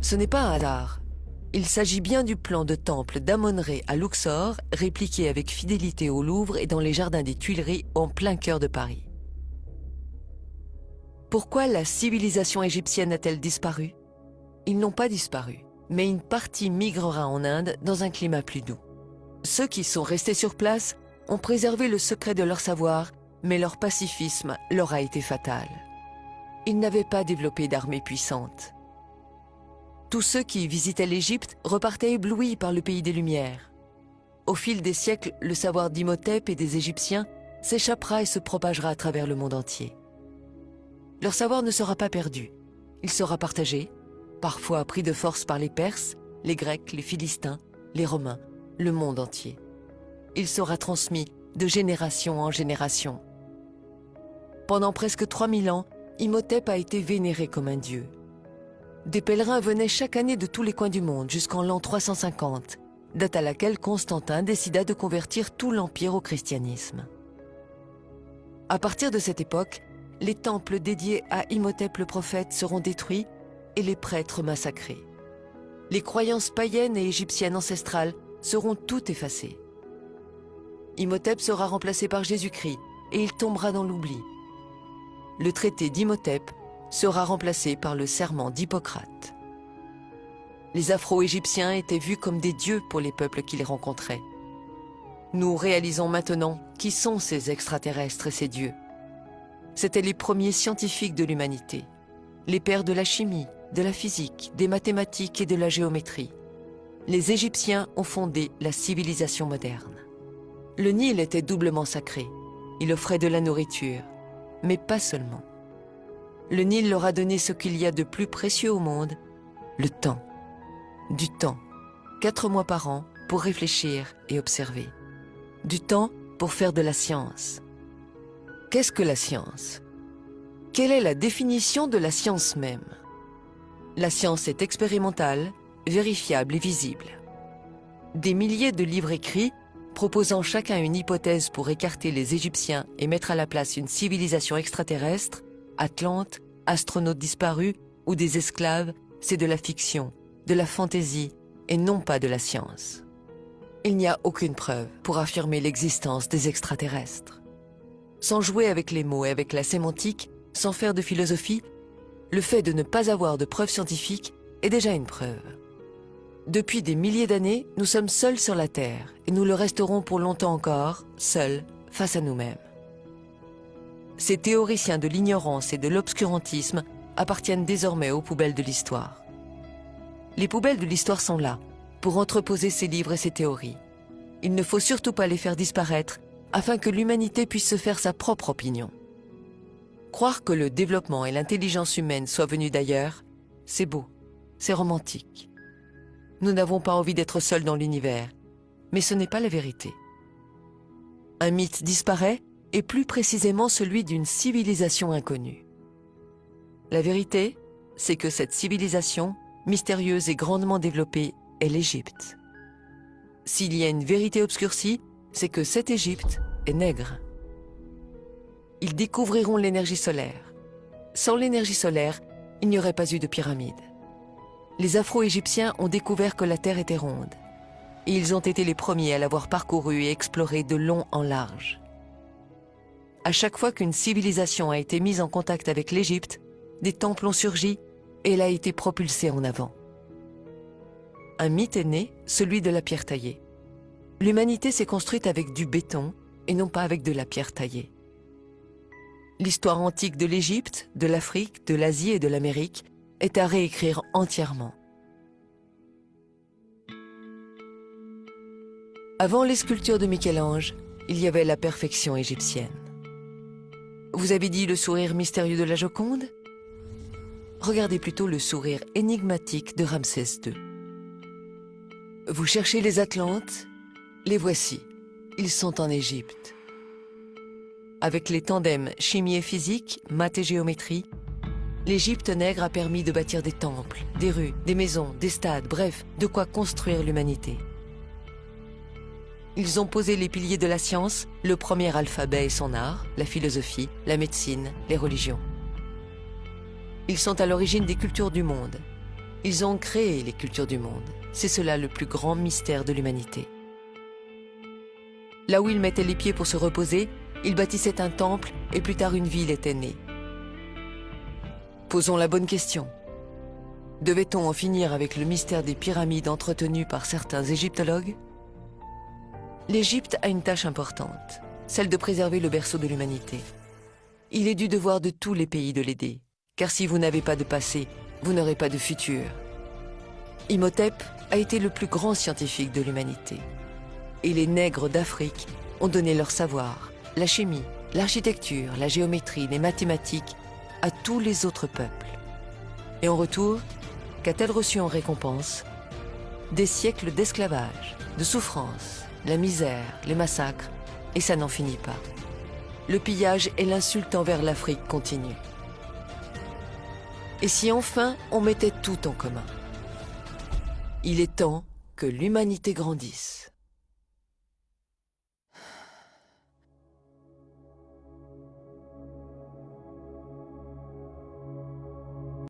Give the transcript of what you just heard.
Ce n'est pas un hasard. Il s'agit bien du plan de temple d'Amon-Ré à Luxor, répliqué avec fidélité au Louvre et dans les jardins des Tuileries en plein cœur de Paris. Pourquoi la civilisation égyptienne a-t-elle disparu? Ils n'ont pas disparu, mais une partie migrera en Inde dans un climat plus doux. Ceux qui sont restés sur place ont préservé le secret de leur savoir, mais leur pacifisme leur a été fatal. Ils n'avaient pas développé d'armée puissante. Tous ceux qui visitaient l'Égypte repartaient éblouis par le pays des Lumières. Au fil des siècles, le savoir d'Imhotep et des Égyptiens s'échappera et se propagera à travers le monde entier. Leur savoir ne sera pas perdu. Il sera partagé, parfois pris de force par les Perses, les Grecs, les Philistins, les Romains, le monde entier. Il sera transmis de génération en génération. Pendant presque 3000 ans, Imhotep a été vénéré comme un dieu. Des pèlerins venaient chaque année de tous les coins du monde jusqu'en l'an 350, date à laquelle Constantin décida de convertir tout l'Empire au christianisme. À partir de cette époque, les temples dédiés à Imhotep le prophète seront détruits et les prêtres massacrés. Les croyances païennes et égyptiennes ancestrales seront toutes effacées. Imhotep sera remplacé par Jésus-Christ et il tombera dans l'oubli. Le traité d'Imhotep sera remplacé par le serment d'Hippocrate. Les Afro-Égyptiens étaient vus comme des dieux pour les peuples qui les rencontraient. Nous réalisons maintenant qui sont ces extraterrestres et ces dieux. C'étaient les premiers scientifiques de l'humanité, les pères de la chimie, de la physique, des mathématiques et de la géométrie. Les Égyptiens ont fondé la civilisation moderne. Le Nil était doublement sacré. Il offrait de la nourriture, mais pas seulement. Le Nil leur a donné ce qu'il y a de plus précieux au monde, le temps. Du temps, 4 mois par an pour réfléchir et observer. Du temps pour faire de la science. Qu'est-ce que la science? Quelle est la définition de la science même? La science est expérimentale, vérifiable et visible. Des milliers de livres écrits, proposant chacun une hypothèse pour écarter les Égyptiens et mettre à la place une civilisation extraterrestre, Atlante, astronautes disparus ou des esclaves, c'est de la fiction, de la fantaisie et non pas de la science. Il n'y a aucune preuve pour affirmer l'existence des extraterrestres. Sans jouer avec les mots et avec la sémantique, sans faire de philosophie, le fait de ne pas avoir de preuves scientifiques est déjà une preuve. Depuis des milliers d'années, nous sommes seuls sur la Terre et nous le resterons pour longtemps encore, seuls, face à nous-mêmes. Ces théoriciens de l'ignorance et de l'obscurantisme appartiennent désormais aux poubelles de l'histoire. Les poubelles de l'histoire sont là, pour entreposer ces livres et ces théories. Il ne faut surtout pas les faire disparaître, afin que l'humanité puisse se faire sa propre opinion. Croire que le développement et l'intelligence humaine soient venus d'ailleurs, c'est beau, c'est romantique. Nous n'avons pas envie d'être seuls dans l'univers, mais ce n'est pas la vérité. Un mythe disparaît, et plus précisément celui d'une civilisation inconnue. La vérité, c'est que cette civilisation, mystérieuse et grandement développée, est l'Égypte. S'il y a une vérité obscurcie, c'est que cette Égypte est nègre. Ils découvriront l'énergie solaire. Sans l'énergie solaire, il n'y aurait pas eu de pyramide. Les Afro-Égyptiens ont découvert que la Terre était ronde. Et ils ont été les premiers à l'avoir parcourue et explorée de long en large. À chaque fois qu'une civilisation a été mise en contact avec l'Égypte, des temples ont surgi et elle a été propulsée en avant. Un mythe est né, celui de la pierre taillée. L'humanité s'est construite avec du béton et non pas avec de la pierre taillée. L'histoire antique de l'Égypte, de l'Afrique, de l'Asie et de l'Amérique est à réécrire entièrement. Avant les sculptures de Michel-Ange, il y avait la perfection égyptienne. Vous avez dit le sourire mystérieux de la Joconde? Regardez plutôt le sourire énigmatique de Ramsès II. Vous cherchez les Atlantes? Les voici. Ils sont en Égypte. Avec les tandems chimie et physique, maths et géométrie, l'Égypte nègre a permis de bâtir des temples, des rues, des maisons, des stades, bref, de quoi construire l'humanité. Ils ont posé les piliers de la science, le premier alphabet et son art, la philosophie, la médecine, les religions. Ils sont à l'origine des cultures du monde. Ils ont créé les cultures du monde. C'est cela le plus grand mystère de l'humanité. Là où ils mettaient les pieds pour se reposer, ils bâtissaient un temple et plus tard une ville était née. Posons la bonne question. Devait-on en finir avec le mystère des pyramides entretenues par certains égyptologues? L'Égypte a une tâche importante, celle de préserver le berceau de l'humanité. Il est du devoir de tous les pays de l'aider, car si vous n'avez pas de passé, vous n'aurez pas de futur. Imhotep a été le plus grand scientifique de l'humanité. Et les nègres d'Afrique ont donné leur savoir, la chimie, l'architecture, la géométrie, les mathématiques à tous les autres peuples. Et en retour, qu'a-t-elle reçu en récompense? Des siècles d'esclavage, de souffrance, la misère, les massacres, et ça n'en finit pas. Le pillage et l'insulte envers l'Afrique continuent. Et si enfin on mettait tout en commun? Il est temps que l'humanité grandisse.